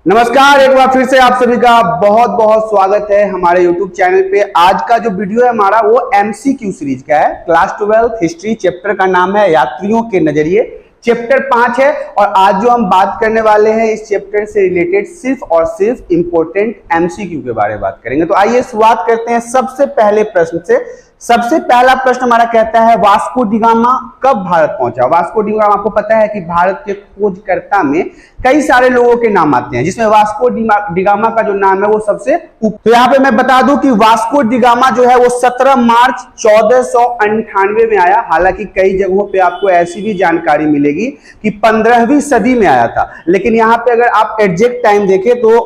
नमस्कार, एक बार फिर से आप सभी का बहुत बहुत स्वागत है हमारे YouTube चैनल पे। आज का जो वीडियो है हमारा वो MCQ सीरीज का है। क्लास 12 हिस्ट्री चैप्टर का नाम है यात्रियों के नजरिए। चैप्टर 5 है और आज जो हम बात करने वाले हैं इस चैप्टर से रिलेटेड सिर्फ और सिर्फ इंपॉर्टेंट MCQ के बारे में बात करेंगे। तो आइए शुरुआत करते हैं सबसे पहले प्रश्न से। सबसे पहला प्रश्न हमारा कहता है वास्को डी गामा कब भारत पहुंचा। वास्को डी गामा, आपको पता है कि भारत के खोजकर्ता में कई सारे लोगों के नाम आते हैं, जिसमें वास्को डी गामा का जो नाम है वो सबसे तो यहाँ पे मैं बता दूं कि वास्को डी गामा जो है वो 17 मार्च 1498 में आया। हालांकि कई जगहों पे आपको ऐसी भी जानकारी मिलेगी कि 15वीं सदी में आया था, लेकिन यहाँ पे अगर आप एग्जैक्ट टाइम देखें तो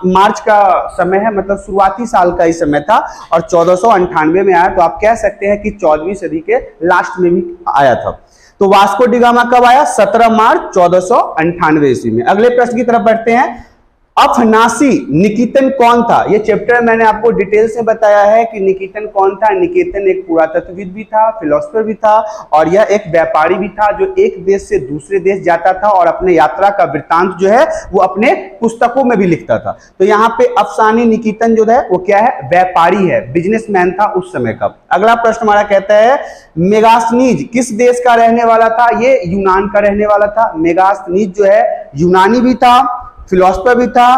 मार्च का समय है, मतलब शुरुआती साल का ही समय था और 1498 में आया। तो आप कह सकते हैं कि 14वीं सदी के लास्ट में भी आया था। तो वास्को डी गामा कब आया? 17 मार्च 1498 ईस्वी में। अगले प्रश्न की तरफ बढ़ते हैं। अफनासी निकेतन कौन था? ये चैप्टर मैंने आपको डिटेल से बताया है कि निकेतन कौन था। निकेतन एक पुरातत्वविद भी था, फिलोसफर भी था और यह एक व्यापारी भी था जो एक देश से दूसरे देश जाता था और अपने यात्रा का वृत्तांत जो है वो अपने पुस्तकों में भी लिखता था। तो यहाँ पे अफसानी निकेतन जो है वो क्या है? व्यापारी है, बिजनेसमैन था उस समय का। अगला प्रश्न हमारा कहता है मेगास्थनीज किस देश का रहने वाला था? ये यूनान का रहने वाला था। मेगास्थनीज जो है यूनानी भी था, फिलोसफर भी था,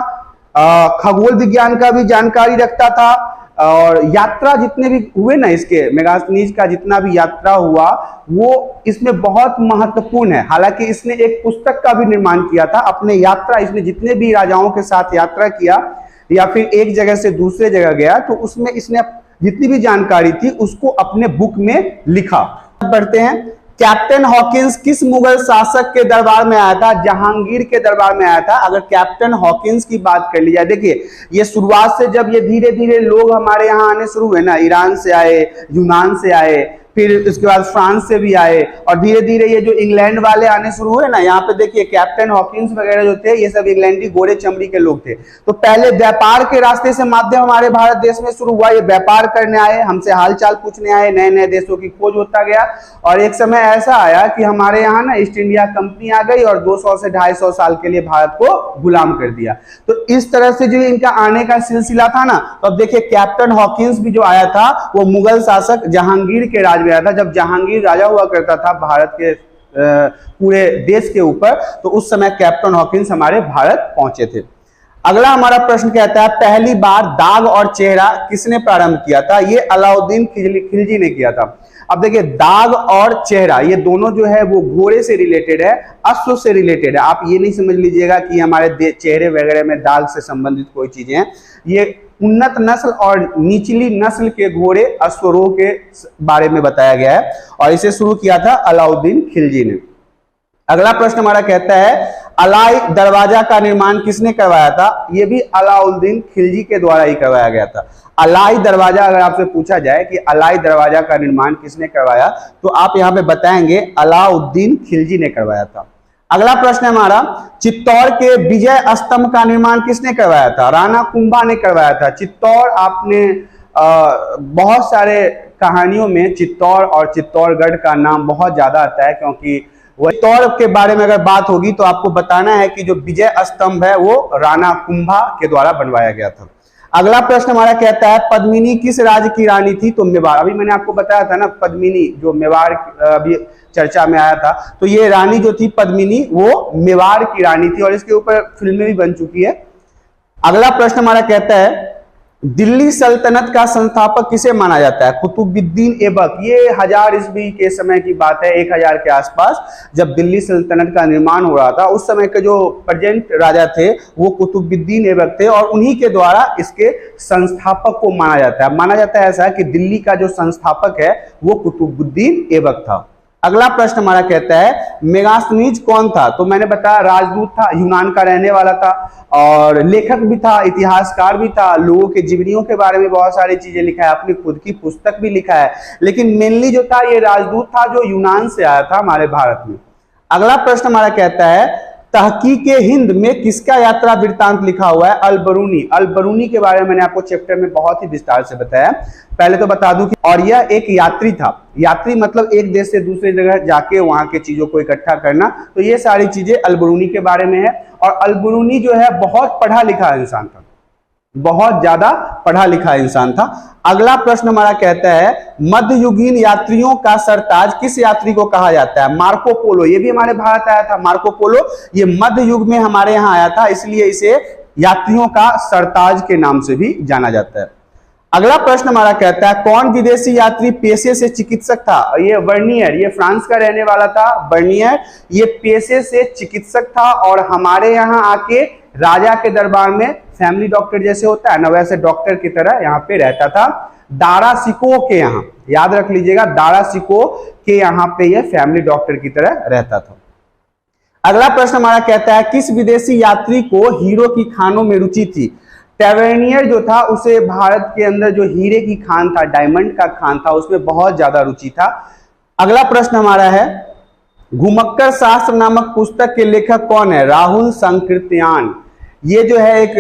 खगोल विज्ञान का भी जानकारी रखता था और यात्रा जितने भी हुए ना इसके मेगास्थनीज का जितना भी यात्रा हुआ वो इसमें बहुत महत्वपूर्ण है। हालांकि इसने एक पुस्तक का भी निर्माण किया था अपने यात्रा, इसने जितने भी राजाओं के साथ यात्रा किया या फिर एक जगह से दूसरे जगह गया तो उसमें इसने जितनी भी जानकारी थी उसको अपने बुक में लिखा। बढ़ते हैं। कैप्टन हॉकिंस किस मुगल शासक के दरबार में आया था? जहांगीर के दरबार में आया था। अगर कैप्टन हॉकिंस की बात कर ली जाए, देखिए ये शुरुआत से जब ये धीरे धीरे लोग हमारे यहाँ आने शुरू हुए ना, ईरान से आए, यूनान से आए, फिर उसके बाद फ्रांस से भी आए और धीरे धीरे ये जो इंग्लैंड वाले आने शुरू हुए ना, यहाँ पे देखिए कैप्टन हॉकिंस वगैरह जो थे ये सब इंग्लैंडी गोरे चमड़ी के लोग थे। तो पहले व्यापार के रास्ते से माध्यम हमारे भारत देश में शुरू हुआ। ये व्यापार करने आए, हमसे हालचाल पूछने आए, नए नए देशों की खोज होता गया और एक समय ऐसा आया कि हमारे यहाँ ना ईस्ट इंडिया कंपनी आ गई और 200 से 250 साल के लिए भारत को गुलाम कर दिया। तो इस तरह से जो इनका आने का सिलसिला था ना, तो अब देखिए कैप्टन हॉकिंस भी जो आया था वो मुगल शासक जहांगीर के राज में आया था। जब जहांगीर राजा हुआ करता था भारत के पूरे देश के ऊपर, तो उस समय कैप्टन हॉकिंस हमारे भारत पहुंचे थे। अगला हमारा प्रश्न कहता है पहली बार दाग और चेहरा किसने प्रारंभ किया था? ये अलाउद्दीन खिलजी ने किया था। अब देखिए दाग और चेहरा ये दोनों जो है वो घोड़े से रिलेटेड है, अश्व से रिलेटेड है। आप ये नहीं समझ लीजिएगा कि हमारे चेहरे वगैरह में दाग से संबंधित कोई चीजें हैं। ये उन्नत नस्ल और निचली नस्ल के घोड़े अश्वरोह के बारे में बताया गया है और इसे शुरू किया था अलाउद्दीन खिलजी ने। अगला प्रश्न हमारा कहता है अलाई दरवाजा का निर्माण किसने करवाया था? यह भी अलाउद्दीन खिलजी के द्वारा ही करवाया गया था। अलाई दरवाजा अगर आपसे पूछा जाए कि अलाई दरवाजा का निर्माण किसने करवाया तो आप यहां पे बताएंगे अलाउद्दीन खिलजी ने करवाया था। अगला प्रश्न है हमारा चित्तौड़ के विजय स्तंभ का निर्माण किसने करवाया था? राणा कुंभा ने करवाया था। चित्तौड़ आपने बहुत सारे कहानियों में चित्तौड़ और चित्तौड़गढ़ का नाम बहुत ज्यादा आता है, क्योंकि चित्तौड़ के बारे में अगर बात होगी तो आपको बताना है कि जो विजय स्तंभ है वो राणा कुंभा के द्वारा बनवाया गया था। अगला प्रश्न हमारा कहता है पद्मिनी किस राज्य की रानी थी? तो मेवाड़। अभी मैंने आपको बताया था ना पद्मिनी जो मेवाड़ अभी चर्चा में आया था, तो ये रानी जो थी पद्मिनी वो मेवाड़ की रानी थी और इसके ऊपर फिल्में भी बन चुकी है। अगला प्रश्न हमारा कहता है दिल्ली सल्तनत का संस्थापक किसे माना जाता है? कुतुबुद्दीन ऐबक। ये 1000 ईस्वी के समय की बात है, 1000 के आसपास जब दिल्ली सल्तनत का निर्माण हो रहा था। उस समय के जो प्रेजेंट राजा थे वो कुतुबुद्दीन ऐबक थे और उन्हीं के द्वारा इसके संस्थापक को माना जाता है। माना जाता है ऐसा कि दिल्ली का जो संस्थापक है वो कुतुबुद्दीन ऐबक था। अगला प्रश्न हमारा कहता है मेगास्थनीज कौन था? तो मैंने बताया राजदूत था, यूनान का रहने वाला था और लेखक भी था, इतिहासकार भी था, लोगों के जीवनियों के बारे में बहुत सारी चीजें लिखा है, अपनी खुद की पुस्तक भी लिखा है, लेकिन मेनली जो था ये राजदूत था जो यूनान से आया था हमारे भारत में। अगला प्रश्न हमारा कहता है तहकीक हिंद में किसका यात्रा वृत्तांत लिखा हुआ है? अल बरूनी। अल बरूनी के बारे में मैंने आपको चैप्टर में बहुत ही विस्तार से बताया। पहले तो बता दूं कि और यह एक यात्री था। यात्री मतलब एक देश से दूसरी जगह जाके वहां के चीजों को इकट्ठा करना। तो ये सारी चीजें अल बरूनी के बारे में है। और अल बरूनी जो है बहुत पढ़ा लिखा इंसान था, बहुत ज्यादा पढ़ा लिखा इंसान था। अगला प्रश्न हमारा कहता है मध्ययुगीन यात्रियों का सरताज किस यात्री को कहा जाता है? Marco Polo. ये भी हमारे भारत आया था मार्को पोलो, ये मध्य युग में हमारे यहाँ आया था, इसलिए इसे यात्रियों का सरताज के नाम से भी जाना जाता है। अगला प्रश्न हमारा कहता है कौन विदेशी यात्री पेशे से चिकित्सक था? ये वर्नियर, ये फ्रांस का रहने वाला था वर्नियर। ये पेशे से चिकित्सक था और हमारे यहाँ आके राजा के दरबार में फैमिली डॉक्टर जैसे होता है ना, वैसे डॉक्टर की तरह यहाँ पे रहता था। दारा सिको के यहाँ, याद रख लीजिएगा, दारा सिको के यहाँ पे ये फैमिली डॉक्टर की तरह रहता था। अगला प्रश्न हमारा कहता है किस विदेशी यात्री को हीरो की खानों में रुचि थी? टेवर्नियर जो था उसे भारत के अंदर जो हीरे की खान था, डायमंड का खान था, उसमें बहुत ज्यादा रुचि था। अगला प्रश्न हमारा है घुमक्कर शास्त्र नामक पुस्तक के लेखक कौन है? राहुल संकीर्तयान। ये जो है एक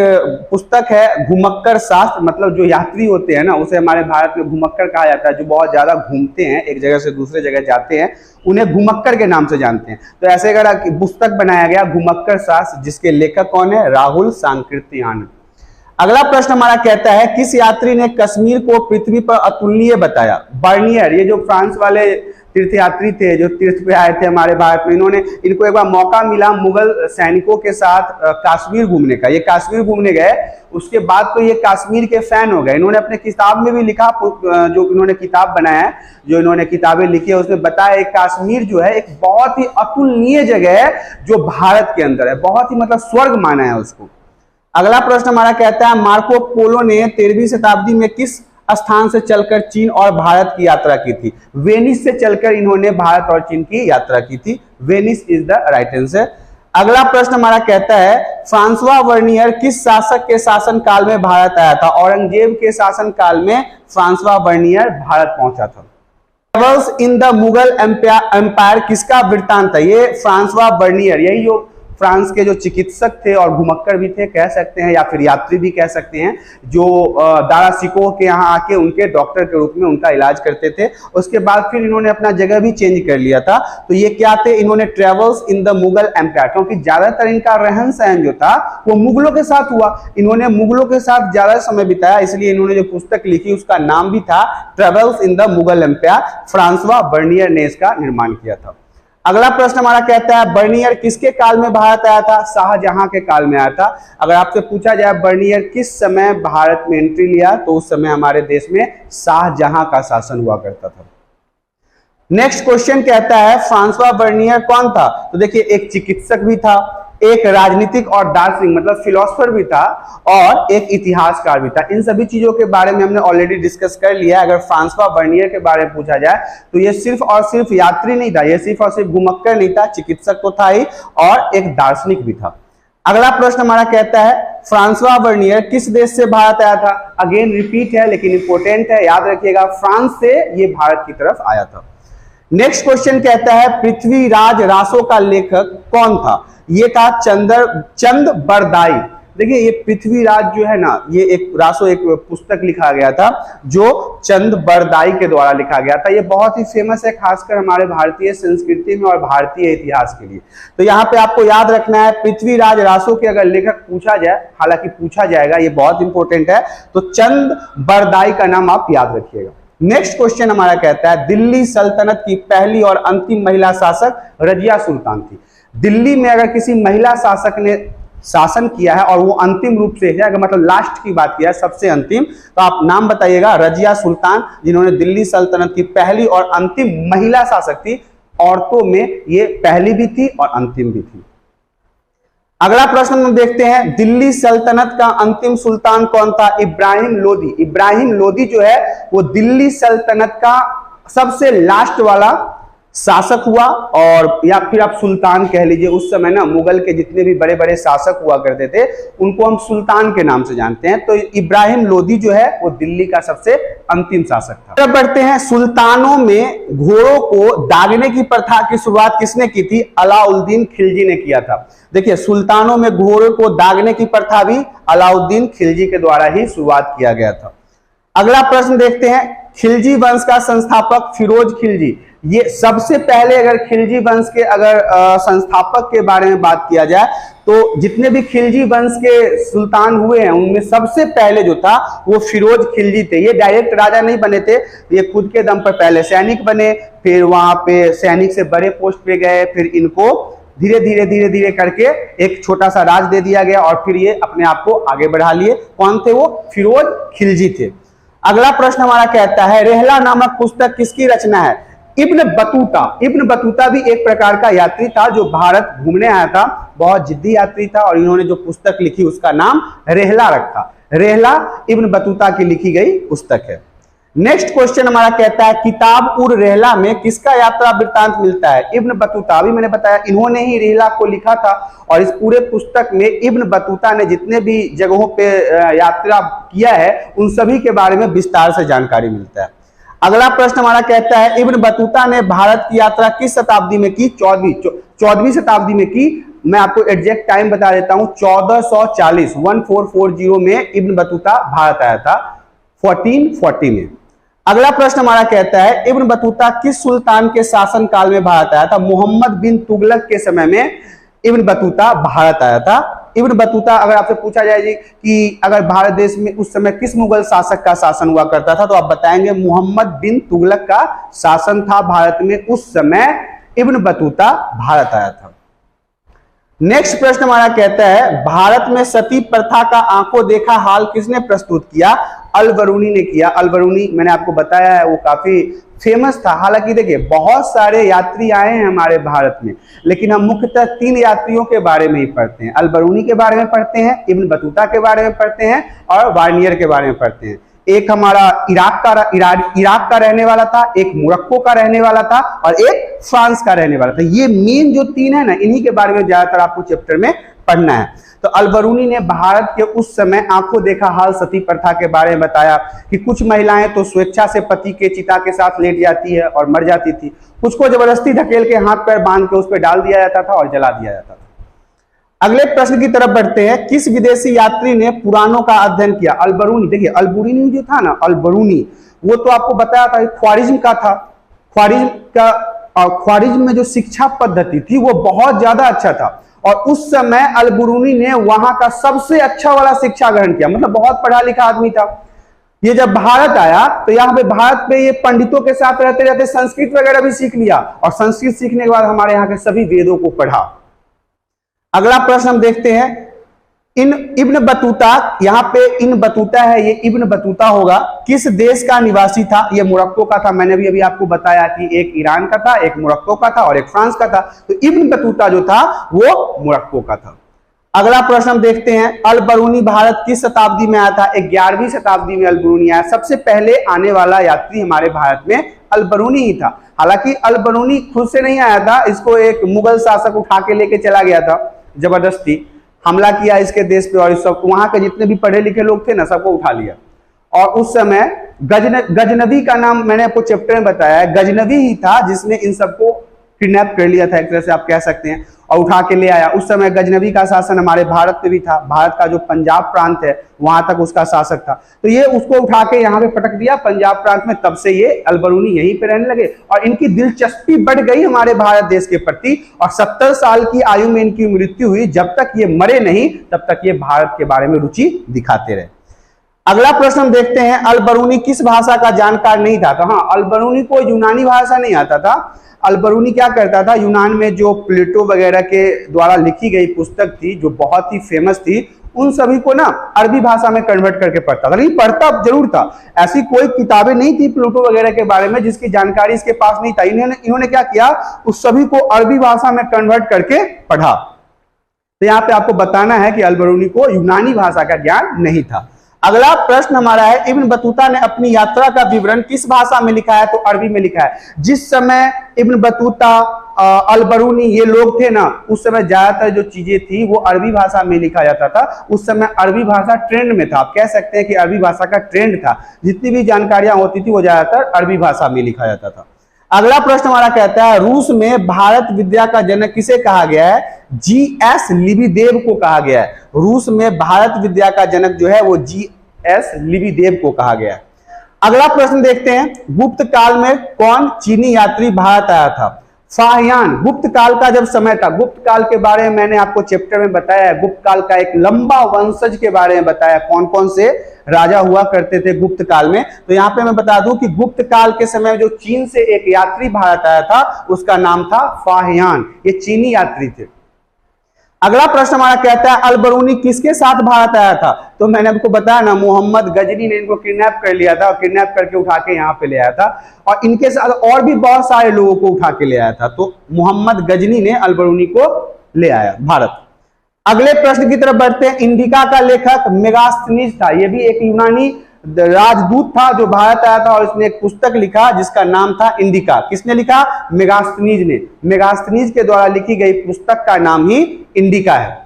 पुस्तक है घुमक्कर शास्त्र, मतलब जो यात्री होते हैं ना, उसे हमारे भारत में घुमक्कर कहा जाता है। जो बहुत ज्यादा घूमते हैं, एक जगह से दूसरे जगह जाते हैं, उन्हें घुमक्कर के नाम से जानते हैं। तो ऐसे अगर पुस्तक बनाया गया घुमक्कर शास्त्र, जिसके लेखक कौन है? राहुल संकीर्तयान। अगला प्रश्न हमारा कहता है किस यात्री ने कश्मीर को पृथ्वी पर अतुलनीय बताया? बर्नियर। ये जो फ्रांस वाले तीर्थयात्री थे जो तीर्थ पे आए थे हमारे भारत में, इनको एक बार मौका मिला मुगल सैनिकों के साथ कश्मीर घूमने का। ये कश्मीर घूमने गए, उसके बाद तो ये कश्मीर के फैन हो गए। इन्होंने अपने किताब में भी लिखा, जो इन्होंने किताब बनाया है, जो इन्होंने किताबें लिखी है, उसमें बताया कश्मीर जो है एक बहुत ही अतुलनीय जगह है जो भारत के अंदर है, बहुत ही मतलब स्वर्ग माना है उसको। अगला प्रश्न हमारा कहता है मार्को पोलो ने 13वीं शताब्दी में किस स्थान से चलकर चीन और भारत की यात्रा की थी? वेनिस से चलकर इन्होंने भारत और चीन की यात्रा की थी। Venice is the right answer. अगला प्रश्न हमारा कहता है फ्रांसवा वर्नियर किस शासक के शासन काल में भारत आया था? औरंगजेब के शासन काल में फ्रांसवा वर्नियर भारत पहुंचा था। Travels in the Mughal Empire किसका वृत्तांत है? ये फ्रांसवा वर्नियर, यही जो फ्रांस के जो चिकित्सक थे और घुमक्कर भी थे कह सकते हैं, या फिर यात्री भी कह सकते हैं, जो दारा सिको के यहाँ आके उनके डॉक्टर के रूप में उनका इलाज करते थे। उसके बाद फिर इन्होंने अपना जगह भी चेंज कर लिया था। तो ये क्या थे? इन्होंने Travels in the Mughal Empire, क्योंकि ज्यादातर इनका रहन सहन जो था वो मुगलों के साथ हुआ, इन्होंने मुगलों के साथ ज्यादा समय बिताया, इसलिए इन्होंने जो पुस्तक लिखी उसका नाम भी था Travels in the Mughal Empire. François Bernier ने इसका निर्माण किया था। अगला प्रश्न हमारा कहता है बर्नियर किसके काल में भारत आया था? शाहजहां के काल में आया था। अगर आपसे पूछा जाए बर्नियर किस समय भारत में एंट्री लिया, तो उस समय हमारे देश में शाहजहां का शासन हुआ करता था। नेक्स्ट क्वेश्चन कहता है फ्रांसवा बर्नियर कौन था? तो देखिए एक चिकित्सक भी था, एक राजनीतिक और दार्शनिक मतलब फिलोसफर भी था, और एक इतिहासकार भी था। इन सभी चीजों के बारे में हमने ऑलरेडी डिस्कस कर लिया। अगर फ्रांसवा बर्नियर के बारे में पूछा जाए तो ये सिर्फ और सिर्फ यात्री नहीं था, ये सिर्फ और सिर्फ घुमक्कर नहीं था, चिकित्सक तो था ही और एक दार्शनिक भी था। अगला प्रश्न हमारा कहता है फ्रांसवा बर्नियर किस देश से भारत आया था? अगेन रिपीट है लेकिन इंपॉर्टेंट है, याद रखिएगा, फ्रांस से ये भारत की तरफ आया था। नेक्स्ट क्वेश्चन कहता है पृथ्वीराज रासो का लेखक कौन था? ये था चंद बरदाई। देखिए ये पृथ्वीराज जो है ना, ये एक रासो एक पुस्तक लिखा गया था जो चंद बरदाई के द्वारा लिखा गया था। ये बहुत ही फेमस है, खासकर हमारे भारतीय संस्कृति में और भारतीय इतिहास के लिए। तो यहाँ पे आपको याद रखना है पृथ्वीराज रासो के अगर लेखक पूछा जाए, हालांकि पूछा जाएगा, ये बहुत इंपॉर्टेंट है, तो चंद बरदाई का नाम आप याद रखिएगा। नेक्स्ट क्वेश्चन हमारा कहता है दिल्ली सल्तनत की पहली और अंतिम महिला शासक रजिया सुल्तान थी। दिल्ली में अगर किसी महिला शासक ने शासन किया है और वो अंतिम रूप से है, अगर मतलब लास्ट की बात किया है, सबसे अंतिम, तो आप नाम बताइएगा। रजिया सुल्तान, जिन्होंने दिल्ली सल्तनत की पहली और अंतिम महिला शासक थी। औरतों में ये पहली भी थी और अंतिम भी थी। अगला प्रश्न हम देखते हैं दिल्ली सल्तनत का अंतिम सुल्तान कौन था? इब्राहिम लोदी। इब्राहिम लोदी जो है वो दिल्ली सल्तनत का सबसे लास्ट वाला शासक हुआ, और या फिर आप सुल्तान कह लीजिए। उस समय ना मुगल के जितने भी बड़े बड़े शासक हुआ करते थे उनको हम सुल्तान के नाम से जानते हैं। तो इब्राहिम लोदी जो है वो दिल्ली का सबसे अंतिम शासक था। अब बढ़ते हैं, सुल्तानों में घोड़ों को दागने की प्रथा की शुरुआत किसने की थी? अलाउद्दीन खिलजी ने किया था। देखिए, सुल्तानों में घोड़ों को दागने की प्रथा भी अलाउद्दीन खिलजी के द्वारा ही शुरुआत किया गया था। अगला प्रश्न देखते हैं, खिलजी वंश का संस्थापक फिरोज खिलजी। ये सबसे पहले अगर खिलजी वंश के अगर संस्थापक के बारे में बात किया जाए तो जितने भी खिलजी वंश के सुल्तान हुए हैं उनमें सबसे पहले जो था वो फिरोज खिलजी थे। ये डायरेक्ट राजा नहीं बने थे, ये खुद के दम पर पहले सैनिक बने, फिर वहां पे सैनिक से बड़े पोस्ट पे गए, फिर इनको धीरे धीरे करके एक छोटा सा राज दे दिया गया और फिर ये अपने आप को आगे बढ़ा लिए। कौन थे वो? फिरोज खिलजी थे। अगला प्रश्न हमारा कहता है, रेहला नामक पुस्तक किसकी रचना है? Ibn Battuta. इब्न बतूता भी एक प्रकार का यात्री था जो भारत घूमने आया था, बहुत जिद्दी यात्री था, और इन्होंने जो पुस्तक लिखी उसका नाम रेहला रखा। रेहला इब्न बतूता की लिखी गई पुस्तक है। नेक्स्ट क्वेश्चन हमारा कहता है, किताब उर रेहला में किसका यात्रा वृत्तांत मिलता है? Ibn Battuta. अभी मैंने बताया इन्होंने ही रेहला को लिखा था, और इस पूरे पुस्तक में इब्न बतूता ने जितने भी जगहों पे यात्रा किया है उन सभी के बारे में विस्तार से जानकारी मिलता है। अगला प्रश्न हमारा कहता है, इब्न बतूता ने भारत की यात्रा किस शताब्दी में की? 14वीं शताब्दी में की। मैं आपको एग्जैक्ट टाइम बता देता हूं, 1440 में इब्न बतूता भारत आया था, 1440 में। अगला प्रश्न हमारा कहता है, इब्न बतूता किस सुल्तान के शासन काल में भारत आया था? मोहम्मद बिन तुगलक के समय में इब्न बतूता भारत आया था। इब्न बतूता, अगर आपसे पूछा जाए जी कि अगर भारत देश में उस समय किस मुगल शासक का शासन हुआ करता था, तो आप बताएंगे मोहम्मद बिन तुगलक का शासन था भारत में उस समय। इब्न बतूता भारत आया था। नेक्स्ट प्रश्न हमारा कहता है, भारत में सती प्रथा का आंखों देखा हाल किसने प्रस्तुत किया? अल-बरूनी ने किया। अल-बरूनी मैंने आपको बताया है वो काफी फेमस था। हालांकि देखिए बहुत सारे यात्री आए हैं हमारे भारत में, लेकिन हम मुख्यतः 3 यात्रियों के बारे में ही पढ़ते हैं। अल-बरूनी के बारे में पढ़ते हैं, इब्न बतूता के बारे में पढ़ते हैं, और वार्नियर के बारे में पढ़ते हैं। एक हमारा इराक का रहने वाला था, एक मोरक्को का रहने वाला था, और एक फ्रांस का रहने वाला था। ये मेन जो 3 है ना, इन्हीं के बारे में ज्यादातर आपको चैप्टर में पढ़ना है। तो अल-बरूनी ने भारत के उस समय आंखों देखा हाल सती प्रथा के बारे में बताया कि कुछ महिलाएं तो स्वेच्छा से पति के चिता के साथ लेट जाती है और मर जाती थी, कुछ को जबरदस्ती धकेल के हाथ पैर बांध के उस पर डाल दिया जाता था और जला दिया जाता था। अगले प्रश्न की तरफ बढ़ते हैं, किस विदेशी यात्री ने पुराणों का अध्ययन किया? अल-बरूनी। देखिए अल-बरूनी जो था ना, अल-बरूनी वो तो आपको बताया था ख्वारिज्म का था। ख्वारिज्म में जो शिक्षा पद्धति थी वो बहुत ज्यादा अच्छा था, और उस समय अल-बरूनी ने वहां का सबसे अच्छा वाला शिक्षा ग्रहण किया। मतलब बहुत पढ़ा लिखा आदमी था। ये जब भारत आया तो यहाँ पे भारत में ये पंडितों के साथ रहते रहते संस्कृत वगैरह भी सीख लिया, और संस्कृत सीखने के बाद हमारे यहाँ के सभी वेदों को पढ़ा। अगला प्रश्न हम देखते हैं, इब्न बतूता, यहाँ पे इन बतूता है, ये इब्न बतूता होगा, किस देश का निवासी था? ये मोरक्को का था। मैंने भी अभी आपको बताया कि एक ईरान का था, एक मोरक्को का था और एक फ्रांस का था। तो इब्न बतूता जो था वो मोरक्को का था। अगला प्रश्न हम देखते हैं, अल-बरूनी भारत किस शताब्दी में आया था? 11वीं शताब्दी में अल-बरूनी आया। सबसे पहले आने वाला यात्री हमारे भारत में अल-बरूनी ही था। हालांकि अल-बरूनी खुद से नहीं आया था, इसको एक मुगल शासक उठा के लेके चला गया था, जबरदस्ती हमला किया इसके देश पे, और इस सब वहां के जितने भी पढ़े लिखे लोग थे ना सबको उठा लिया। और उस समय गजनवी का नाम मैंने आपको चैप्टर में बताया है, गजनवी ही था जिसने इन सबको किडनैप कर लिया था, एक तरह से आप कह सकते हैं, और उठा के ले आया। उस समय गजनवी का शासन हमारे भारत पे भी था। भारत का जो पंजाब प्रांत है वहां तक उसका शासक था, तो ये उसको उठा के यहाँ पे पटक दिया पंजाब प्रांत में। तब से ये अल-बरूनी यहीं पे रहने लगे, और इनकी दिलचस्पी बढ़ गई हमारे भारत देश के प्रति, और 70 साल की आयु में इनकी मृत्यु हुई। जब तक ये मरे नहीं तब तक ये भारत के बारे में रुचि दिखाते रहे। अगला प्रश्न हम देखते हैं, अल-बरूनी किस भाषा का जानकार नहीं था? तो हाँ, अल-बरूनी को यूनानी भाषा नहीं आता था। अल-बरूनी क्या करता था, यूनान में जो प्लेटो वगैरह के द्वारा लिखी गई पुस्तक थी जो बहुत ही फेमस थी, उन सभी को ना अरबी भाषा में कन्वर्ट करके पढ़ता था। लेकिन पढ़ता जरूर था, ऐसी कोई किताबें नहीं थी प्लेटो वगैरह के बारे में जिसकी जानकारी इसके पास नहीं था। इन्होंने क्या किया, उस सभी को अरबी भाषा में कन्वर्ट करके पढ़ा। तो यहाँ पे आपको बताना है कि अल-बरूनी को यूनानी भाषा का ज्ञान नहीं था। अगला प्रश्न हमारा है, इब्न बतूता ने अपनी यात्रा का विवरण किस भाषा में लिखा है? तो अरबी में लिखा है। जिस समय इब्न बतूता, अल-बरूनी ये लोग थे ना, उस समय ज्यादातर जो चीजें थी वो अरबी भाषा में लिखा जाता था। उस समय अरबी भाषा ट्रेंड में था, आप कह सकते हैं कि अरबी भाषा का ट्रेंड था। जितनी भी जानकारियां होती थी वो ज्यादातर अरबी भाषा में लिखा जाता था। अगला प्रश्न हमारा कहता है, रूस में भारत विद्या का जनक किसे कहा गया है? जी.एस. लिबिदेव को कहा गया है। रूस में भारत विद्या का जनक जो है वो जी.एस. लिबिदेव को कहा गया है। अगला प्रश्न देखते हैं, गुप्त काल में कौन चीनी यात्री भारत आया था? फाहियान। गुप्त काल का जब समय था, गुप्त काल के बारे में मैंने आपको चैप्टर में बताया है। गुप्त काल का एक लंबा वंशज के बारे में बताया, कौन कौन से राजा हुआ करते थे गुप्त काल में। तो यहाँ पे मैं बता दूं कि गुप्त काल के समय जो चीन से एक यात्री भारत आया था उसका नाम था फाहियान, ये चीनी यात्री थे। अगला प्रश्न हमारा कहता है, अल-बरूनी किसके साथ भारत आया था? तो मैंने आपको बताया ना, मोहम्मद गजनी ने इनको किडनैप कर लिया था और किडनैप करके उठा के यहाँ पे ले आया था, और इनके साथ और भी बहुत सारे लोगों को उठा के ले आया था। तो मोहम्मद गजनी ने अल-बरूनी को ले आया भारत। अगले प्रश्न की तरफ बढ़ते हैं, इंडिका का लेखक मेगास्थनीज था। यह भी एक यूनानी राजदूत था जो भारत आया था और इसने एक पुस्तक लिखा जिसका नाम था इंडिका। किसने लिखा? मेगास्थनीज ने। मेगास्थनीज के द्वारा लिखी गई पुस्तक का नाम ही इंडिका है।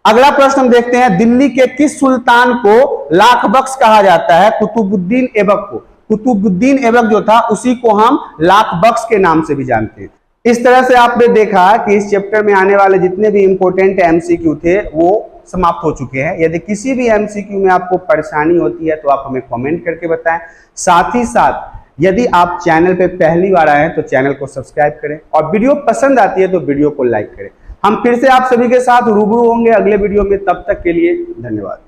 अगला प्रश्न हम देखते हैं, दिल्ली के किस सुल्तान को लाख बख्श कहा जाता है? कुतुबुद्दीन ऐबक को। कुतुबुद्दीन ऐबक जो था उसी को हम लाख बख्श के नाम से भी जानते हैं। इस तरह से आपने देखा कि इस चैप्टर में आने वाले जितने भी इंपॉर्टेंट एमसीक्यू थे वो समाप्त हो चुके हैं। यदि किसी भी एमसीक्यू में आपको परेशानी होती है तो आप हमें कमेंट करके बताएं। साथ ही साथ यदि आप चैनल पे पहली बार आए हैं तो चैनल को सब्सक्राइब करें, और वीडियो पसंद आती है तो वीडियो को लाइक करें। हम फिर से आप सभी के साथ रूबरू होंगे अगले वीडियो में, तब तक के लिए धन्यवाद।